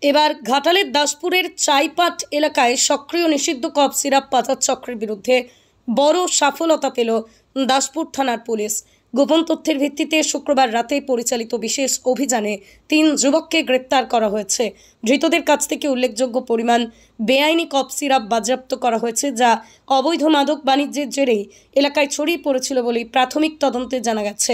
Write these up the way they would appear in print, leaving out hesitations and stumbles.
এবার ঘাটালের দাসপুরের চাইপাট এলাকায় সক্রিয় নিষিদ্ধ কফ সিরাপ পাচার চক্রের বিরুদ্ধে বড় সফলতা পেল দাসপুর থানার পুলিশ। গোপন তথ্যের ভিত্তিতে শুক্রবার রাতে পরিচালিত বিশেষ অভিযানে 3 যুবককে গ্রেপ্তার করা হয়েছে। ধৃতদের কাছ থেকে উল্লেখযোগ্য পরিমাণ বেআইনি কফ সিরাপ বাজেয়াপ্ত করা হয়েছে, যা অবৈধ মাদক বাণিজ্যের জেরেই এলাকায় ছড়িয়ে পড়েছিল বলে প্রাথমিক তদন্তে জানা গেছে।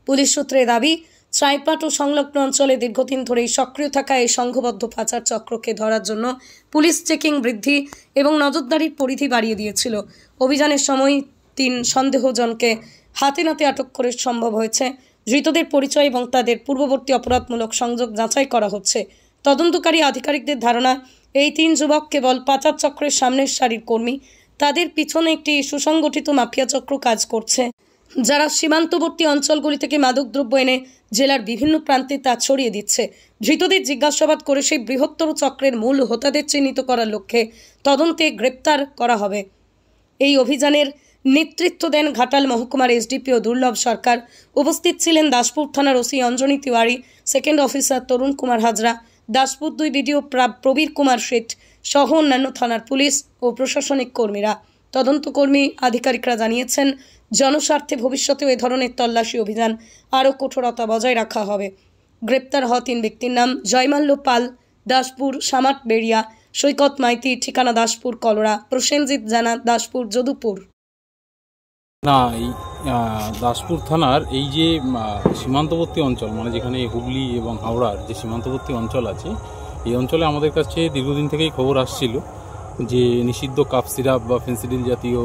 পুলিশ সূত্রে দাবি, চাইপাট ও সংলগ্ন অঞ্চলে দীর্ঘদিন ধরেই সক্রিয় থাকা এই সংঘবদ্ধ পাচার চক্রকে ধরার জন্য পুলিশ চেকিং বৃদ্ধি এবং নজরদারির পরিধি বাড়িয়ে দিয়েছিল। অভিযানের সময় 3 সন্দেহজনকে হাতে নাতে আটক করে সম্ভব হয়েছে। ধৃতদের পরিচয় এবং তাদের পূর্ববর্তী অপরাধমূলক সংযোগ যাচাই করা হচ্ছে। তদন্তকারী আধিকারিকদের ধারণা, এই 3 যুবক কেবল পাচার চক্রের সামনের সারির কর্মী। তাদের পিছনে একটি সুসংগঠিত মাফিয়া চক্র কাজ করছে, যারা সীমান্তবর্তী অঞ্চলগুলি থেকে মাদকদ্রব্য এনে জেলার বিভিন্ন প্রান্তে তা ছড়িয়ে দিচ্ছে। ধৃতদের জিজ্ঞাসাবাদ করে সেই বৃহত্তর চক্রের মূল হোতাদের চিহ্নিত করার লক্ষ্যে তদন্তে গ্রেপ্তার করা হবে। এই অভিযানের নেতৃত্ব দেন ঘাটাল মহকুমার এসডিপিও দুর্লভ সরকার। উপস্থিত ছিলেন দাসপুর থানার OC Anjani Tiwari, second officer Tarun Kumar Hazra, Daspur 2 BDO Prabir Kumar Seth সহ অন্যান্য থানার পুলিশ ও প্রশাসনিক কর্মীরা। তদন্তকর্মী আধিকারিকরা জানিয়েছেন, জনস্বার্থে ভবিষ্যতেও এ ধরনের তল্লাশি অভিযান আরও কঠোরতা বজায় রাখা হবে। গ্রেপ্তার হওয়া 3 ব্যক্তির নাম জয়মাল্য পাল, দাসপুর সামাট বেড়িয়া, সৈকত মাইতি, ঠিকানা দাসপুর কলরা, প্রসেনজিৎ জানা, দাসপুর যদুপুর। না, এই দাসপুর থানার এই যে সীমান্তবর্তী অঞ্চল, মানে যেখানে হুগলি এবং হাওড়ার যে সীমান্তবর্তী অঞ্চল আছে, এই অঞ্চলে আমাদের কাছে দীর্ঘদিন থেকেই খবর আসছিল যে নিষিদ্ধ কাপ সিরাপ বা ফেন্সিডিল জাতীয়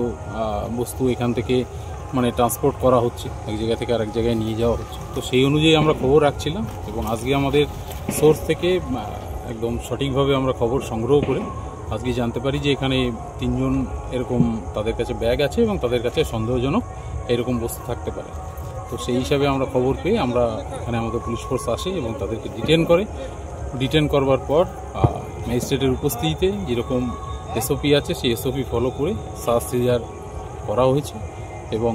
বস্তু এখান থেকে মানে ট্রান্সপোর্ট করা হচ্ছে, এক জায়গা থেকে আরেক জায়গায় নিয়ে যাওয়া হচ্ছে। তো সেই অনুযায়ী আমরা খবর রাখছিলাম এবং আজকে আমাদের সোর্স থেকে একদম সঠিকভাবে আমরা খবর সংগ্রহ করে আজকে জানতে পারি যে এখানে 3 জন এরকম তাদের কাছে ব্যাগ আছে এবং তাদের কাছে সন্দেহজনক এরকম বস্তু থাকতে পারে। তো সেই হিসাবে আমরা খবর পেয়ে আমরা এখানে আমাদের পুলিশ ফোর্স আসে এবং তাদেরকে ডিটেন করবার পর ম্যাজিস্ট্রেটের উপস্থিতিতে যেরকম এসওপি আছে সেই এসওপি ফলো করে সার্চ সিজার করা হয়েছে এবং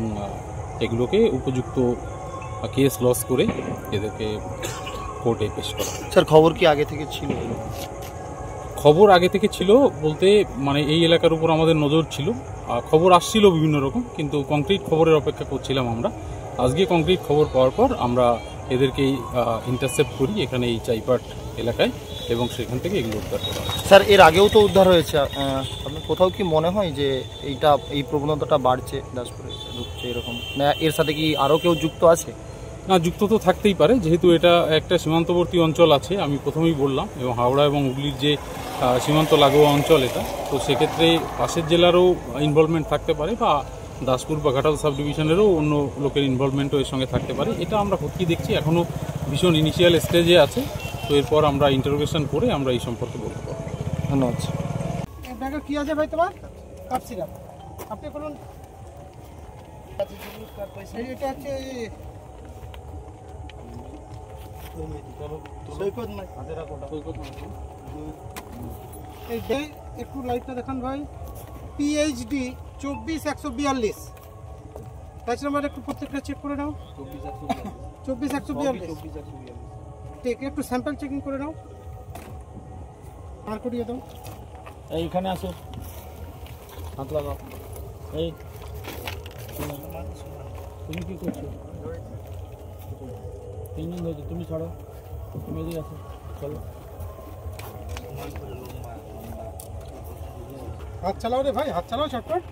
এগুলোকে উপযুক্ত কেস লস করে এদেরকে কোর্টে পেশ করা। স্যার, খবর কি আগে থেকে ছিল? খবর আগে থেকে ছিল বলতে মানে এই এলাকার উপর আমাদের নজর ছিল, খবর আসছিল বিভিন্ন রকম, কিন্তু কংক্রিট খবরের অপেক্ষা করছিলাম আমরা। আজকে কংক্রিট খবর পাওয়ার পর আমরা এদেরকে ইন্টারসেপ্ট করি এখানে এই চাইপাট এলাকায় এবং সেখান থেকে এগুলো উদ্ধার করা হয়। স্যার, এর আগেও তো উদ্ধার হয়েছে, আপনার কোথাও কি মনে হয় যে এই প্রবণতাটা বাড়ছে, দাসপুরে ঢুকছে এরকম, না এর সাথে কি আরও কেউ যুক্ত আছে? না, যুক্ত তো থাকতেই পারে, যেহেতু এটা একটা সীমান্তবর্তী অঞ্চল আছে, আমি প্রথমেই বললাম, এবং হাওড়া এবং হুগলির যে সীমান্ত লাগোয়া অঞ্চল এটা, তো সেক্ষেত্রে পাশের জেলারও ইনভলভমেন্ট থাকতে পারে বা দাসপুর বা ঘাটাল সাব ডিভিশনেরও অন্য লোকের ইনভলভমেন্টও এর সঙ্গে থাকতে পারে। এটা আমরা কি দেখছি, এখনও ভীষণ ইনিশিয়াল স্টেজে আছে। তো এরপর আমরা ইন্টারোগেশন করে আমরা এই সম্পর্কে বলতে পারবো। ধন্যবাদ। ব্যাগে কি আছে ভাই তোমার? Cough syrup. আপনি বলুন। এটা হচ্ছে একটু লাইটটা দেখান ভাই। পিএইচডি 24142 ব্যাচ নাম্বার একটু প্রত্যেকটা চেক করে নাও। 24142 ঠিক, একটু স্যাম্পল চেকিং করে নাও, আর করিয়ে দাও। এইখানে আসো, হাত লাগাও। এই তুমি কি করছো? 3 দিন হয়েছে, তুমি ছাড়ো, তুমি এদিকে আসো, চলো। হাত চালাও রে ভাই, হাত চালাও চটপট।